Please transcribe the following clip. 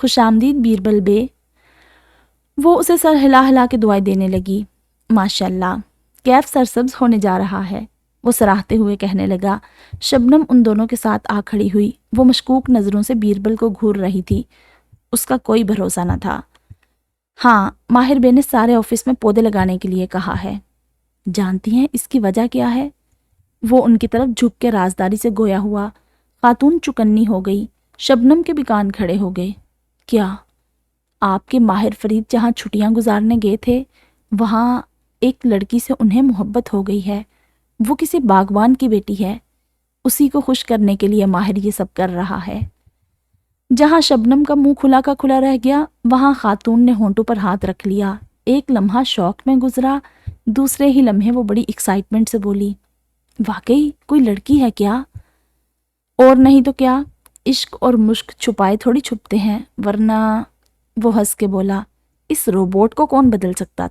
خوش آمدید بیربل بے۔ وہ اسے سر ہلا ہلا کے دعائیں دینے لگی۔ ماشاء اللہ، کیف سرسبز ہونے جا رہا ہے، وہ سراہتے ہوئے کہنے لگا۔ شبنم ان دونوں کے ساتھ آ کھڑی ہوئی۔ وہ مشکوک نظروں سے بیربل کو گھور رہی تھی۔ اس کا کوئی بھروسہ نہ تھا۔ ہاں، ماہر بے نے سارے آفس میں پودے لگانے کے لیے کہا ہے۔ جانتی ہیں اس کی وجہ کیا ہے؟ وہ ان کی طرف جھک کے رازداری سے گویا ہوا۔ خاتون چکنی ہو گئی۔ شبنم کے بھی کان کھڑے ہو گئے۔ کیا؟ آپ کے ماہر فرید جہاں چھٹیاں گزارنے گئے تھے، وہاں ایک لڑکی سے انہیں محبت ہو گئی ہے۔ وہ کسی باغبان کی بیٹی ہے۔ اسی کو خوش کرنے کے لیے ماہر یہ سب کر رہا ہے۔ جہاں شبنم کا منہ کھلا کا کھلا رہ گیا، وہاں خاتون نے ہونٹوں پر ہاتھ رکھ لیا۔ ایک لمحہ شوق میں گزرا، دوسرے ہی لمحے وہ بڑی ایکسائٹمنٹ سے بولی، واقعی کوئی لڑکی ہے کیا؟ اور نہیں تو کیا، عشق اور مشق چھپائے تھوڑی چھپتے ہیں، ورنہ… وہ ہنس کے بولا، اس روبوٹ کو کون بدل سکتا تھا؟